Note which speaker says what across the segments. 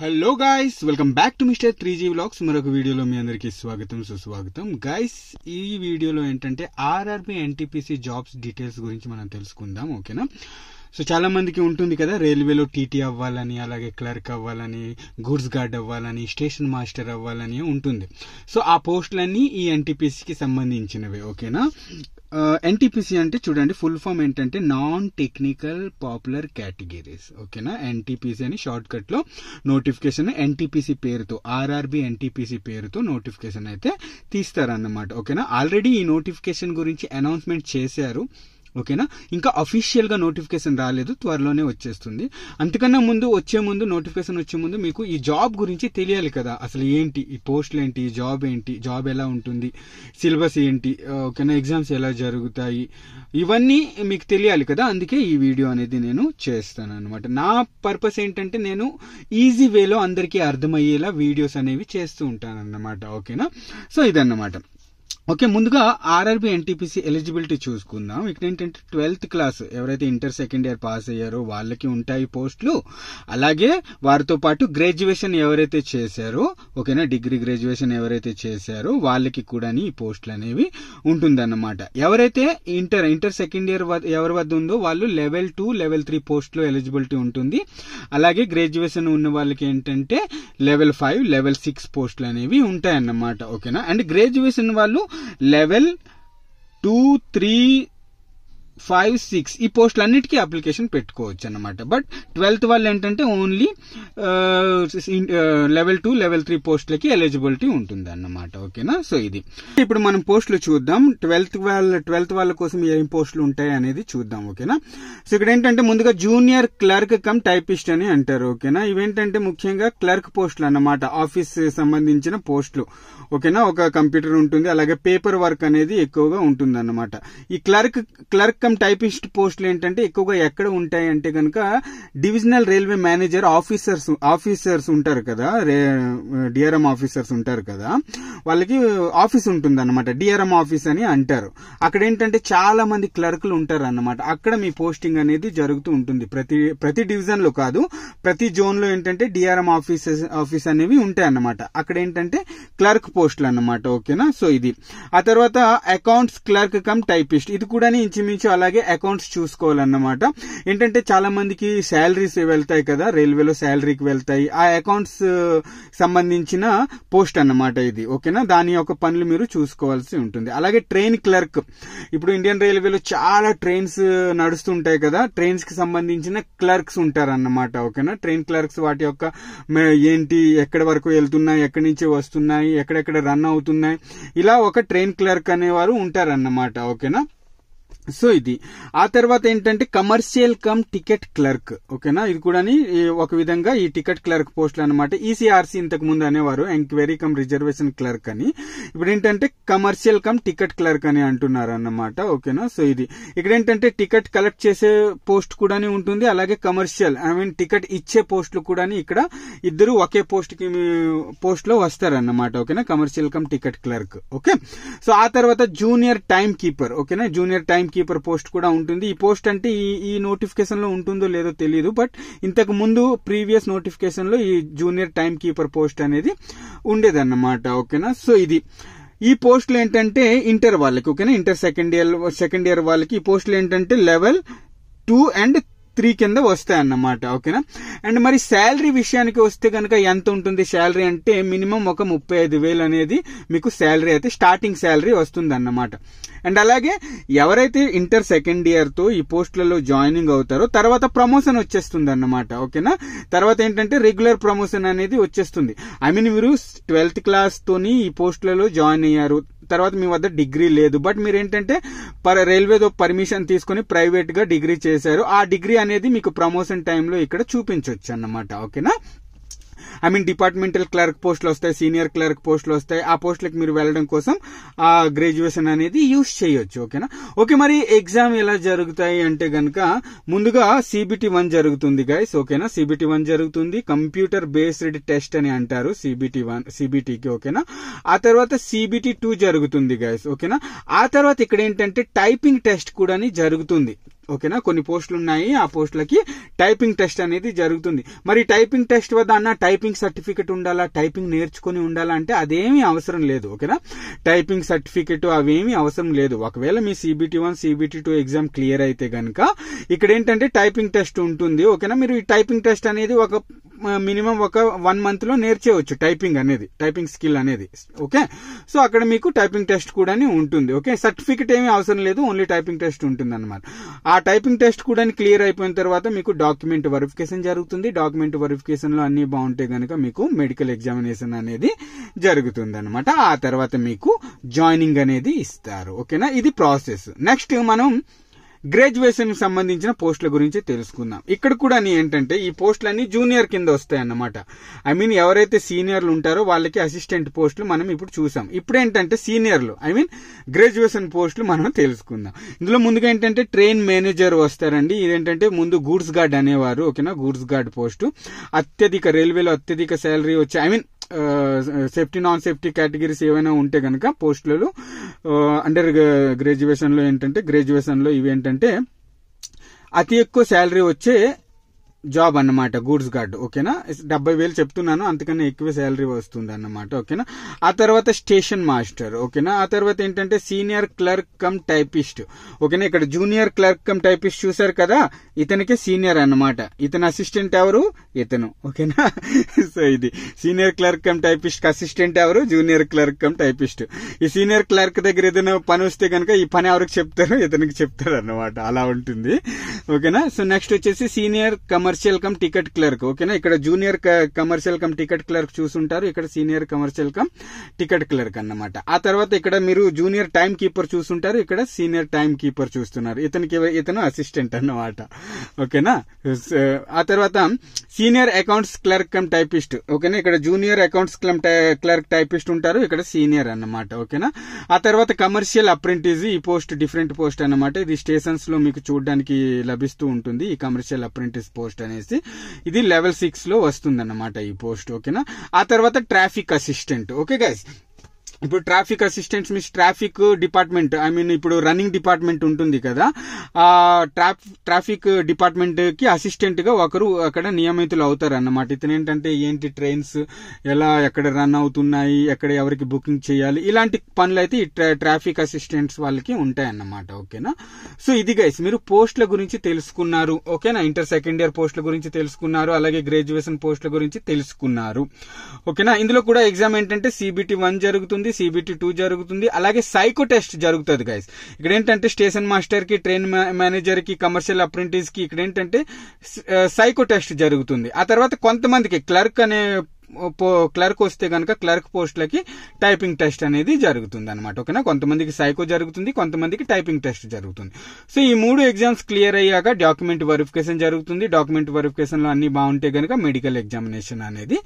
Speaker 1: Hello guys, welcome back to mister 3G vlogs. మరొక వీడియోలో మీ అందరికీ స్వాగతం సుస్వాగతం. గైస్, ఈ వీడియోలో ఏంటంటే ఆర్ఆర్బి ఎన్టీపీసీ జాబ్స్ డీటెయిల్స్ గురించి మనం తెలుసుకుందాం. ఓకేనా? సో చాలా మందికి ఉంటుంది కదా, రైల్వేలో టీటీ అవ్వాలని, అలాగే క్లర్క్ అవ్వాలని, గూడ్స్ గార్డ్ అవ్వాలని, స్టేషన్ మాస్టర్ అవ్వాలని ఉంటుంది. సో ఆ పోస్టులన్నీ ఈ ఎన్టీపీసీకి సంబంధించినవే. ఓకేనా? ఎన్టీపీసీ అంటే చూడండి, ఫుల్ ఫామ్ ఏంటంటే నాన్ టెక్నికల్ పాపులర్ కేటగిరీస్. ఓకేనా? ఎన్టీపీసీ అని షార్ట్ కట్ లో నోటిఫికేషన్ ఎన్టీపీసీ పేరుతో, ఆర్ఆర్బి ఎన్టీపీసీ పేరుతో నోటిఫికేషన్ అయితే తీస్తారన్నమాట. ఓకేనా? ఆల్రెడీ ఈ నోటిఫికేషన్ గురించి అనౌన్స్మెంట్ చేశారు. ఓకేనా? ఇంకా అఫీషియల్ గా నోటిఫికేషన్ రాలేదు, త్వరలోనే వచ్చేస్తుంది. అంతకన్నా వచ్చే ముందు నోటిఫికేషన్ వచ్చే ముందు మీకు ఈ జాబ్ గురించి తెలియాలి కదా. అసలు ఏంటి ఈ పోస్టులు, ఏంటి ఈ జాబ్, ఏంటి జాబ్ ఎలా ఉంటుంది, సిలబస్ ఏంటి, ఓకేనా, ఎగ్జామ్స్ ఎలా జరుగుతాయి, ఇవన్నీ మీకు తెలియాలి కదా. అందుకే ఈ వీడియో అనేది నేను చేస్తాను అనమాట. నా పర్పస్ ఏంటంటే నేను ఈజీ వేలో అందరికీ అర్థమయ్యేలా వీడియోస్ అనేవి చేస్తూ ఉంటాను అన్నమాట. ఓకేనా? సో ఇదన్నమాట. ఓకే, ముందుగా ఆర్ఆర్బి ఎన్టీపీసీ ఎలిజిబిలిటీ చూసుకుందాం. ఇక్కడ ఏంటంటే 12th క్లాస్ ఎవరైతే ఇంటర్ సెకండ్ ఇయర్ పాస్ అయ్యారో వాళ్ళకి ఉంటాయి పోస్టులు. అలాగే వారితో పాటు గ్రాడ్యుయేషన్ ఎవరైతే చేశారో, ఓకేనా, డిగ్రీ గ్రాడ్యుయేషన్ ఎవరైతే చేశారో వాళ్ళకి కూడా ఈ పోస్టులు అనేవి ఉంటుందన్నమాట. ఎవరైతే ఇంటర్ సెకండ్ ఇయర్ ఎవరి వద్ద ఉందో వాళ్ళు లెవెల్ 2, లెవెల్ 3 పోస్టులో ఎలిజిబిలిటీ ఉంటుంది. అలాగే గ్రాడ్యుయేషన్ ఉన్న వాళ్ళకి ఏంటంటే లెవెల్ 5, లెవెల్ 6 పోస్టులు అనేవి ఉంటాయన్నమాట. ఓకేనా? అండ్ గ్రాడ్యుయేషన్ వాళ్ళు లెవెల్ 2, 3, 5, 6 ఈ పోస్టులు అన్నిటికీ అప్లికేషన్ పెట్టుకోవచ్చు అన్నమాట. బట్ 12th వాళ్ళు ఏంటంటే ఓన్లీ లెవెల్ 2, లెవెల్ 3 పోస్టులకి ఎలిజిబిలిటీ ఉంటుంది అన్నమాట. ఓకేనా? సో ఇది ఇప్పుడు మనం పోస్టులు చూద్దాం. 12th వాళ్ళ కోసం ఏం పోస్టులు ఉంటాయి అనేది చూద్దాం. ఓకేనా? సో ఇక్కడ ఏంటంటే ముందుగా జూనియర్ క్లర్క్ కమ్ టైపిస్ట్ అని అంటారు. ఓకేనా? ఇవేంటంటే ముఖ్యంగా క్లర్క్ పోస్టులు అన్నమాట, ఆఫీస్ సంబంధించిన పోస్టులు. ఓకేనా? ఒక కంప్యూటర్ ఉంటుంది, అలాగే పేపర్ వర్క్ అనేది ఎక్కువగా ఉంటుంది అన్నమాట. ఈ క్లర్క్ టైపిస్ట్ పోస్టులు ఏంటంటే ఎక్కువగా ఎక్కడ ఉంటాయి అంటే కనుక డివిజనల్ రైల్వే మేనేజర్ ఆఫీసర్స్ ఉంటారు కదా, డిఆర్ఎం ఆఫీసర్స్ ఉంటారు కదా, వాళ్ళకి ఆఫీస్ ఉంటుంది అన్నమాట, డిఆర్ఎం ఆఫీస్ అని అంటారు. అక్కడ ఏంటంటే చాలా మంది క్లర్కులు ఉంటారు అన్నమాట. అక్కడ మీ పోస్టింగ్ అనేది జరుగుతూ ఉంటుంది. ప్రతి డివిజన్ లో కాదు, ప్రతి జోన్ లో ఏంటంటే డిఆర్ఎం ఆఫీస్ అనేవి ఉంటాయి అన్నమాట. అక్కడ ఏంటంటే క్లర్క్ పోస్టులు అన్నమాట. ఓకేనా? సో ఇది. ఆ తర్వాత అకౌంట్స్ క్లర్క్ కమ్ టైపిస్ట్, ఇది కూడా ఇంచుమించు అలాగే అకౌంట్స్ చూసుకోవాలన్నమాట. ఏంటంటే చాలా మందికి శాలరీస్ వెళ్తాయి కదా, రైల్వేలో శాలరీకి వెళ్తాయి, ఆ అకౌంట్స్ సంబంధించిన పోస్ట్ అన్నమాట ఇది. ఓకేనా? దాని యొక్క పనులు మీరు చూసుకోవాల్సి ఉంటుంది. అలాగే ట్రైన్ క్లర్క్, ఇప్పుడు ఇండియన్ రైల్వేలో చాలా ట్రైన్స్ నడుస్తుంటాయి కదా, ట్రైన్స్ కి సంబంధించిన క్లర్క్స్ ఉంటారన్నమాట. ఓకేనా? ట్రైన్ క్లర్క్స్ వాటి యొక్క ఏంటి, ఎక్కడి వరకు వెళ్తున్నాయి, ఎక్కడి నుంచి వస్తున్నాయి, ఎక్కడెక్కడ రన్ అవుతున్నాయి, ఇలా ఒక ట్రైన్ క్లర్క్ అనేవారు ఉంటారన్నమాట. ఓకేనా? సో ఇది. ఆ తర్వాత ఏంటంటే కమర్షియల్ కమ్ టికెట్ క్లర్క్. ఓకేనా? ఇది కూడా ఒక విధంగా ఈ టికెట్ క్లర్క్ పోస్టులు అనమాట. ఈసీఆర్సీ ఇంతకు ముందు అనేవారు ఎంక్వైరీ కమ్ రిజర్వేషన్ క్లర్క్ అని, ఇప్పుడు ఏంటంటే కమర్షియల్ కమ్ టికెట్ క్లర్క్ అని అంటున్నారు అన్నమాట. ఓకేనా? సో ఇది. ఇక్కడ ఏంటంటే టికెట్ కలెక్ట్ చేసే పోస్ట్ కూడా ఉంటుంది, అలాగే కమర్షియల్ టికెట్ ఇచ్చే పోస్టులు కూడా ఇక్కడ ఇద్దరు ఒకే పోస్ట్ లో వస్తారన్నమాట. ఓకేనా? Commercial come ticket clerk. Okay. So ఆ తర్వాత జూనియర్ టైమ్ కీపర్. ఓకేనా? జూనియర్ టైమ్ కీపర్ పోస్ట్ కూడా ఉంటుంది. ఈ పోస్ట్ అంటే ఈ నోటిఫికేషన్ లో ఉంటుందో లేదో తెలియదు, బట్ ఇంతకు ముందు ప్రీవియస్ నోటిఫికేషన్ లో ఈ జూనియర్ టైమ్ కీపర్ పోస్ట్ అనేది ఉండేదన్నమాట. ఓకేనా? సో ఇది. ఈ పోస్టులు ఏంటంటే ఇంటర్ వాళ్ళకి, ఓకేనా, ఇంటర్ సెకండ్ ఇయర్ వాళ్ళకి ఈ పోస్టులు ఏంటంటే లెవెల్ 2 and 3 కింద వస్తాయి అన్నమాట. ఓకేనా? అండ్ మరి శాలరీ విషయానికి వస్తే కనుక ఎంత ఉంటుంది శాలరీ అంటే మినిమం ఒక 35,000 అనేది మీకు శాలరీ అయితే స్టార్టింగ్ శాలరీ వస్తుంది అన్నమాట. అండ్ అలాగే ఎవరైతే ఇంటర్ సెకండ్ ఇయర్ తో ఈ పోస్టులలో జాయినింగ్ అవుతారో తర్వాత ప్రమోషన్ వచ్చేస్తుంది అన్నమాట. ఓకేనా? తర్వాత ఏంటంటే రెగ్యులర్ ప్రమోషన్ అనేది వచ్చేస్తుంది. మీరు 12th క్లాస్ తోని ఈ పోస్టులలో జాయిన్ అయ్యారు, తర్వాత మీ వద్ద డిగ్రీ లేదు, బట్ మీరు ఏంటంటే రైల్వేతో పర్మిషన్ తీసుకుని ప్రైవేట్ గా డిగ్రీ చేశారు. ఆ డిగ్రీ అనేది మీకు ప్రమోషన్ టైంలో ఇక్కడ చూపించవచ్చు అన్నమాట. ఓకేనా? డిపార్ట్మెంటల్ క్లర్క్ పోస్టులు వస్తాయి, సీనియర్ క్లర్క్ పోస్టులు వస్తాయి. ఆ పోస్టులకు మీరు వెళ్ళడం కోసం ఆ గ్రాడ్యుయేషన్ అనేది యూజ్ చేయొచ్చు. ఓకేనా? ఓకే, మరి ఎగ్జామ్ ఎలా జరుగుతాయి అంటే గనక ముందుగా CBT 1 జరుగుతుంది గైస్. ఓకేనా? CBT 1 జరుగుతుంది, కంప్యూటర్ బేస్డ్ టెస్ట్ అని అంటారు CBTకి. ఓకేనా? ఆ తర్వాత CBT 2 జరుగుతుంది గైస్. ఓకేనా? ఆ తర్వాత ఇక్కడ ఏంటంటే టైపింగ్ టెస్ట్ కూడా జరుగుతుంది. ఓకేనా, కొన్ని పోస్టులు ఉన్నాయి, ఆ పోస్టులకి టైపింగ్ టెస్ట్ అనేది జరుగుతుంది. మరి టైపింగ్ టెస్ట్ వద్ద అన్న టైపింగ్ సర్టిఫికెట్ ఉండాలా, టైపింగ్ నేర్చుకుని ఉండాలా అంటే అదేమీ అవసరం లేదు. ఓకేనా, టైపింగ్ సర్టిఫికెట్ అవేమీ అవసరం లేదు. ఒకవేళ మీ CBT1 CBT2 ఎగ్జామ్ క్లియర్ అయితే గనక ఇక్కడ ఏంటంటే టైపింగ్ టెస్ట్ ఉంటుంది. ఓకేనా, మీరు ఈ టైపింగ్ టెస్ట్ అనేది ఒక మినిమం ఒక 1 month లో నేర్చేయవచ్చు టైపింగ్ అనేది, టైపింగ్ స్కిల్ అనేది. ఓకే, సో అక్కడ మీకు టైపింగ్ టెస్ట్ కూడా ఉంటుంది. ఓకే, సర్టిఫికెట్ ఏమీ అవసరం లేదు, ఓన్లీ టైపింగ్ టెస్ట్ ఉంటుంది అనమాట. ఆ టైపింగ్ టెస్ట్ కూడా క్లియర్ అయిపోయిన తర్వాత మీకు డాక్యుమెంట్ వెరిఫికేషన్ జరుగుతుంది. డాక్యుమెంట్ వెరిఫికేషన్ లో అన్ని బాగుంటే గనక మీకు మెడికల్ ఎగ్జామినేషన్ అనేది జరుగుతుంది అనమాట. ఆ తర్వాత మీకు జాయినింగ్ అనేది ఇస్తారు. ఓకేనా, ఇది ప్రాసెస్. నెక్స్ట్ మనం గ్రాడ్యుయేషన్ సంబంధించిన పోస్టుల గురించి తెలుసుకుందాం. ఇక్కడ కూడా ఏంటంటే ఈ పోస్టులన్నీ జూనియర్ కింద వస్తాయి అన్నమాట. ఐ మీన్ ఎవరైతే సీనియర్లు ఉంటారో వాళ్ళకి అసిస్టెంట్ పోస్టులు మనం ఇప్పుడు చూసాం. ఇప్పుడు ఏంటంటే సీనియర్లు ఐ మీన్ గ్రాడ్యుయేషన్ పోస్టులు మనం తెలుసుకుందాం. ఇందులో ముందుగా ఏంటంటే ట్రైన్ మేనేజర్ వస్తారండి. ఇదేంటంటే ముందు గూడ్స్ గార్డ్ అనేవారు. ఓకేనా, గూడ్స్ గార్డ్ పోస్టు అత్యధిక రైల్వేలో అత్యధిక శాలరీ వచ్చి I mean safety non safety categories ఏవైనా ఉంటే కనుక పోస్టులలో అండర్ గ్రాడ్యుయేషన్ లో ఏంటంటే గ్రాడ్యుయేషన్ లో ఇవేంటంటే అతి ఎక్కువ శాలరీ వచ్చే జాబ్ అన్నమాట గూడ్స్ గార్డ్. ఓకేనా, 70,000 చెప్తున్నాను, అంతకన్నా ఎక్కువ శాలరీ వస్తుంది అన్నమాట. ఓకేనా, ఆ తర్వాత స్టేషన్ మాస్టర్. ఓకేనా, ఆ తర్వాత ఏంటంటే సీనియర్ క్లర్క్ కమ్ టైపిస్ట్. ఓకేనా, ఇక్కడ జూనియర్ క్లర్క్ కమ్ టైపిస్ట్ చూసారు కదా, ఇతనికి సీనియర్ అన్నమాట. ఇతను అసిస్టెంట్ ఎవరు, ఇతను. ఓకేనా, సో ఇది senior clerk cum typist assistant ఎవరు, జూనియర్ క్లర్క్ కమ్ టైపిస్ట్. ఈ సీనియర్ క్లర్క్ దగ్గర ఏదైనా పని వస్తే కనుక ఈ పని ఎవరికి చెప్తారో ఇతనికి చెప్తారు అన్నమాట, అలా ఉంటుంది. ఓకేనా, సో నెక్స్ట్ వచ్చేసి senior commercial come ticket clerk. ఓకేనా, ఇక్కడ junior commercial come ticket clerk చూసుంటారు, ఇక్కడ senior commercial come ticket clerk అన్నమాట. ఆ తర్వాత ఇక్కడ మీరు జూనియర్ టైం కీపర్ చూసుంటారు, ఇక్కడ సీనియర్ టైం కీపర్ చూస్తున్నారు, ఇతను అసిస్టెంట్ అన్నమాట. ఓకేనా, ఆ తర్వాత senior accounts clerk cum typist. ఓకేనా, ఇక్కడ జూనియర్ అకౌంట్స్ క్లర్క్ టైపిస్ట్ ఉంటారు, ఇక్కడ సీనియర్ అన్నమాట. ఓకేనా, ఆ తర్వాత కమర్షియల్ అప్రెంటిస్. ఈ పోస్ట్ డిఫరెంట్ పోస్ట్ అన్నమాట. ఇది స్టేషన్స్ లో మీకు చూడడానికి లభిస్తూ ఉంటుంది ఈ కమర్షియల్ అప్రెంటిస్ పోస్ట్ అనేసి. ఇది లెవెల్ 6 లో వస్తుంది అన్నమాట ఈ పోస్ట్. ఓకేనా, ఆ తర్వాత ట్రాఫిక్ అసిస్టెంట్. ఓకే గైస్, ఇప్పుడు traffic assistants means traffic department I mean ఇప్పుడు రన్నింగ్ డిపార్ట్మెంట్ ఉంటుంది కదా, ఆ ట్రాఫిక్ డిపార్ట్మెంట్ కి అసిస్టెంట్ గా ఒకరు అక్కడ నియమితులు అవుతారు అన్నమాట. ఇతను ఏంటంటే ఏంటి ట్రైన్స్ ఎలా ఎక్కడ రన్ అవుతున్నాయి, ఎక్కడ ఎవరికి బుకింగ్ చేయాలి, ఇలాంటి పనులు అయితే ఈ ట్రాఫిక్ అసిస్టెంట్స్ వాళ్ళకి ఉంటాయి అన్నమాట. ఓకేనా, సో ఇది గైస్ మీరు పోస్టుల గురించి తెలుసుకున్నారు. ఓకేనా, ఇంటర్ సెకండ్ ఇయర్ పోస్టుల గురించి తెలుసుకున్నారు, అలాగే గ్రాడ్యుయేషన్ పోస్టుల గురించి తెలుసుకున్నారు. ఓకేనా, ఇందులో కూడా ఎగ్జామ్ ఏంటంటే CBT1 జరుగుతుంది, CBT2 జరుగుతుంది, అలాగే సైకో టెస్ట్ జరుగుతుంది గైస్. ఇక్కడ ఏంటంటే స్టేషన్ మాస్టర్ కి, ట్రైన్ మేనేజర్ కి, కమర్షియల్ అప్రెంటిస్ కి ఇక్కడ ఏంటంటే సైకో టెస్ట్ జరుగుతుంది. ఆ తర్వాత కొంతమందికి క్లర్క్ వస్తే కనుక క్లర్క్ పోస్టులకి టైపింగ్ టెస్ట్ అనేది జరుగుతుంది అనమాట. ఓకేనా, కొంతమందికి సైకో జరుగుతుంది, కొంతమందికి టైపింగ్ టెస్ట్ జరుగుతుంది. సో ఈ 3 ఎగ్జామ్స్ క్లియర్ అయ్యాక డాక్యుమెంట్ వెరిఫికేషన్ జరుగుతుంది. డాక్యుమెంట్ వెరిఫికేషన్ లో అన్ని బాగుంటే కనుక మెడికల్ ఎగ్జామినేషన్ అనేది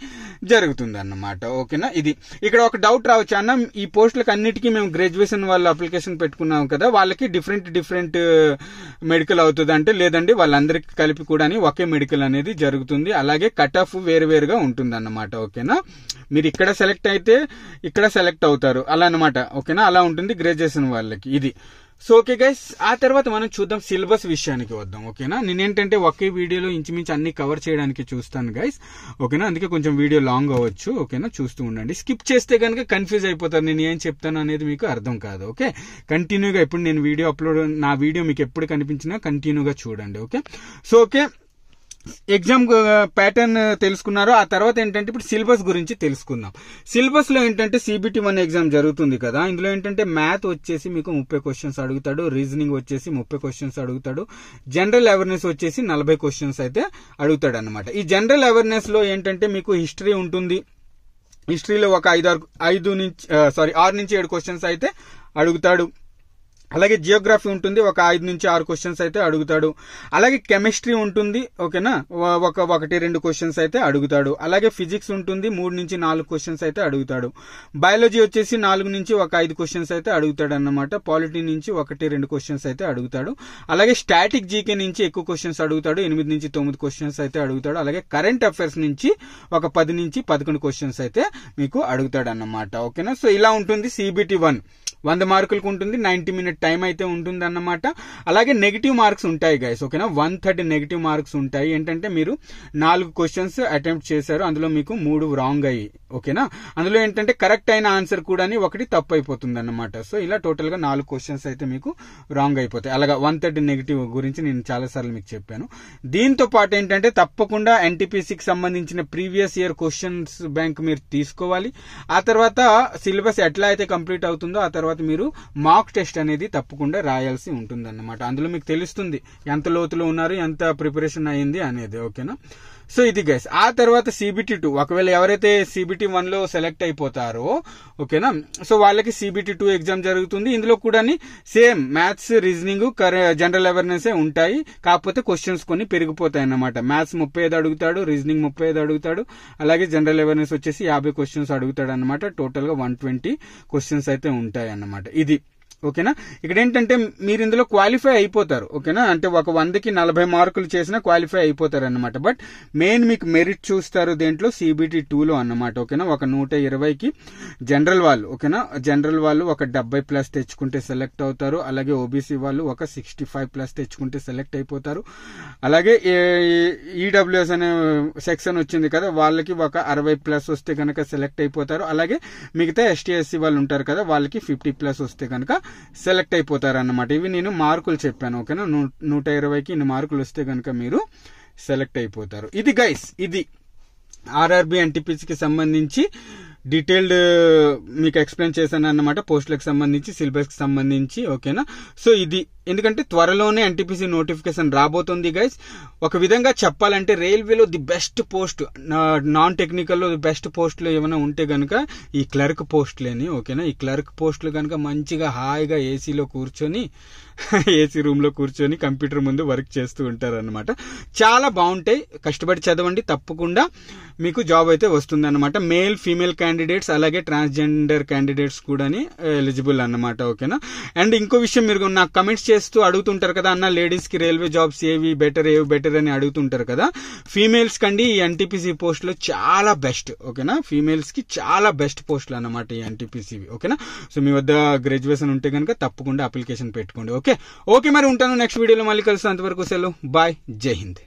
Speaker 1: జరుగుతుంది అన్నమాట. ఓకేనా, ఇది ఇక్కడ ఒక డౌట్ రావచ్చు, అన్న ఈ పోస్టులకు అన్నిటికీ మేము గ్రాడ్యుయేషన్ వాళ్ళు అప్లికేషన్ పెట్టుకున్నాం కదా, వాళ్ళకి డిఫరెంట్ మెడికల్ అవుతుంది అంటే లేదండి, వాళ్ళందరికీ కలిపి కూడా ఒకే మెడికల్ అనేది జరుగుతుంది. అలాగే కట్ ఆఫ్ వేరువేరుగా ఉంటుంది అన్నమాట. ఓకేనా, మీరు ఇక్కడ సెలెక్ట్ అయితే ఇక్కడ సెలెక్ట్ అవుతారు అలా అన్నమాట. ఓకేనా, అలా ఉంటుంది గ్రాడ్యుయేషన్ వాళ్ళకి ఇది. సో ఓకే గైస్, ఆ తర్వాత మనం చూద్దాం సిలబస్ విషయానికి వద్దాం. ఓకేనా, నేనేంటంటే ఒకే వీడియోలో ఇంచుమించు అన్ని కవర్ చేయడానికి చూస్తాను గైస్. ఓకేనా, అందుకే కొంచెం వీడియో లాంగ్ అవ్వచ్చు. ఓకేనా, చూస్తూ ఉండండి. స్కిప్ చేస్తే కనుక కన్ఫ్యూజ్ అయిపోతారు, నేను ఏం చెప్తాను అనేది మీకు అర్థం కాదు. ఓకే, కంటిన్యూగా ఎప్పుడు నేను నా వీడియో మీకు ఎప్పుడు కనిపించినా కంటిన్యూగా చూడండి. Okay, so okay exam pattern తెలుసుకున్నారు. ఆ తర్వాత ఏంటంటే ఇప్పుడు సిలబస్ గురించి తెలుసుకుందాం. సిలబస్ లో ఏంటంటే CBT1 ఎగ్జామ్ జరుగుతుంది కదా, ఇందులో ఏంటంటే మ్యాథ్ వచ్చేసి మీకు 30 క్వశ్చన్స్ అడుగుతాడు, రీజనింగ్ వచ్చేసి 30 క్వశ్చన్స్ అడుగుతాడు, జనరల్ అవేర్నెస్ వచ్చేసి 40 క్వశ్చన్స్ అయితే అడుగుతాడు అనమాట. ఈ జనరల్ అవేర్నెస్ లో ఏంటంటే మీకు హిస్టరీ ఉంటుంది. హిస్టరీలో ఒక 6 నుంచి 7 క్వశ్చన్స్ అయితే అడుగుతాడు. అలాగే జియోగ్రఫీ ఉంటుంది, ఒక 5 నుంచి 6 క్వశ్చన్స్ అయితే అడుగుతాడు. అలాగే కెమిస్ట్రీ ఉంటుంది. ఓకేనా, 1-2 క్వశ్చన్స్ అయితే అడుగుతాడు. అలాగే ఫిజిక్స్ ఉంటుంది, 3 నుంచి 4 క్వశ్చన్స్ అయితే అడుగుతాడు. బయాలజీ వచ్చేసి 4 నుంచి 5 క్వశ్చన్స్ అయితే అడుగుతాడు అన్నమాట. పాలిటీ నుంచి 1-2 క్వశ్చన్స్ అయితే అడుగుతాడు. అలాగే స్టాటిక్ జీకే నుంచి ఎక్కువ క్వశ్చన్స్ అడుగుతాడు, 8 నుంచి 9 క్వశ్చన్స్ అయితే అడుగుతాడు. అలాగే కరెంట్ అఫైర్స్ నుంచి ఒక 10 నుంచి 11 క్వశ్చన్స్ అయితే మీకు అడుగుతాడు అన్నమాట. ఓకేనా, సో ఇలా ఉంటుంది CBT1. 100 మార్కులకు ఉంటుంది. 90 మినిట్ టైం అయితే ఉంటుంది అన్నమాట. అలాగే నెగిటివ్ మార్క్స్ ఉంటాయి గైస్, ఓకేనా. 130 నెగిటివ్ మార్క్స్ ఉంటాయి. ఏంటంటే మీరు 4 క్వశ్చన్స్ అటెంప్ట్ చేశారు, అందులో మీకు 3 రాంగ్ అయ్యి, ఓకేనా. అందులో ఏంటంటే కరెక్ట్ అయిన ఆన్సర్ కూడా ఒకటి తప్పు అయిపోతుంది అన్నమాట. సో ఇలా టోటల్ గా 4 క్వశ్చన్స్ అయితే మీకు రాంగ్ అయిపోతాయి. అలాగా 130 నెగిటివ్ గురించి నేను చాలా సార్లు మీకు చెప్పాను. దీంతో పాటు ఏంటంటే తప్పకుండా ఎన్టీపీసీకి సంబంధించిన ప్రీవియస్ ఇయర్ క్వశ్చన్స్ బ్యాంక్ మీరు తీసుకోవాలి. ఆ తర్వాత సిలబస్ ఎట్లా అయితే కంప్లీట్ అవుతుందో ఆ తర్వాత మీరు మాక్ టెస్ట్ అనేది తప్పకుండా రాయాల్సి ఉంటుంది అన్నమాట. అందులో మీకు తెలుస్తుంది ఎంత లోతులో ఉన్నారు, ఎంత ప్రిపరేషన్ అయ్యింది అనేది, ఓకేనా. సో ఇది గైస్. ఆ తర్వాత CBT 2, ఒకవేళ ఎవరైతే CBT 1 లో సెలెక్ట్ అయిపోతారో, ఓకేనా, సో వాళ్ళకి CBT 2 ఎగ్జామ్ జరుగుతుంది. ఇందులో కూడా same maths, reasoning, general awareness ఉంటాయి. కాకపోతే క్వశ్చన్స్ కొన్ని పెరిగిపోతాయి అన్నమాట. మ్యాథ్స్ 35 అడుగుతాడు, రీజనింగ్ 35 అడుగుతాడు, అలాగే జనరల్ అవేర్నెస్ వచ్చేసి 50 క్వశ్చన్స్ అడుగుతాడు అన్నమాట. టోటల్ గా 120 క్వశ్చన్స్ అయితే ఉంటాయి అన్నమాట. ఇది ఓకేనా. ఇక్కడ ఏంటంటే మీరు ఇందులో క్వాలిఫై అయిపోతారు, ఓకేనా. అంటే ఒక 100కి 40 మార్కులు చేసినా క్వాలిఫై అయిపోతారు అన్నమాట. బట్ మెయిన్ మీకు మెరిట్ చూస్తారు దేంట్లో, CBT 2లో అన్నమాట, ఓకేనా. ఒక 120కి జనరల్ వాళ్ళు, ఓకేనా, జనరల్ వాళ్ళు ఒక 70+ తెచ్చుకుంటే సెలెక్ట్ అవుతారు. అలాగే OBC వాళ్ళు ఒక 65+ తెచ్చుకుంటే సెలెక్ట్ అయిపోతారు. అలాగే EWS అనే సెక్షన్ వచ్చింది కదా, వాళ్ళకి ఒక 60+ వస్తే కనుక సెలెక్ట్ అయిపోతారు. అలాగే మిగతా ST SC వాళ్ళు ఉంటారు కదా, వాళ్ళకి 50+ వస్తే కనుక సెలెక్ట్ అయిపోతారు అన్నమాట. ఇవి నేను మార్కులు చెప్పాను, ఓకేనా. 120కి ఇన్ని మార్కులు వస్తే కనుక మీరు సెలెక్ట్ అయిపోతారు. ఇది గైస్, ఇది RRB NTPCకి సంబంధించి డీటెయిల్డ్ మీకు ఎక్స్ప్లెయిన్ చేశాను అన్నమాట. పోస్టులకు సంబంధించి, సిలబస్ కి సంబంధించి, ఓకేనా. సో ఇది ఎందుకంటే త్వరలోనే NTPC నోటిఫికేషన్ రాబోతుంది గైస్. ఒక విధంగా చెప్పాలంటే రైల్వేలో ది బెస్ట్ పోస్ట్, నాన్ టెక్నికల్లో ది బెస్ట్ పోస్టులు ఏమైనా ఉంటే గనుక ఈ క్లర్క్ పోస్టులేని, ఓకేనా. ఈ క్లర్క్ పోస్టులు కనుక మంచిగా హాయిగా ఏసీలో కూర్చొని, ఏసీ రూమ్ లో కూర్చొని కంప్యూటర్ ముందు వర్క్ చేస్తూ ఉంటారు అనమాట. చాలా బాగుంటాయి, కష్టపడి చదవండి, తప్పకుండా మీకు జాబ్ అయితే వస్తుంది అనమాట. మేల్, ఫీమేల్ క్యాండిడేట్స్ అలాగే ట్రాన్స్జెండర్ క్యాండిడేట్స్ కూడా ఎలిజిబుల్ అన్నమాట, ఓకేనా. అండ్ ఇంకో విషయం, మీరు నాకు కమెంట్స్ చేస్తూ అడుగుతుంటారు కదా, అన్న లేడీస్ కి రైల్వే జాబ్స్ ఏవి బెటర్ అని అడుగుతుంటారు కదా. ఫీమేల్స్ కండి ఈ NTPC పోస్టులు చాలా బెస్ట్, ఓకేనా. ఫీమేల్స్ కి చాలా బెస్ట్ పోస్టులు అన్నమాట ఈ NTPCవి, ఓకేనా. సో మీ వద్ద గ్రాడ్యుయేషన్ ఉంటే కనుక తప్పకుండా అప్లికేషన్ పెట్టుకోండి, ఓకే. మరి ఉంటాను, నెక్స్ట్ వీడియోలో మళ్ళీ కలుస్తాను. అంతవరకు సెలవు, బాయ్, జై హింద్.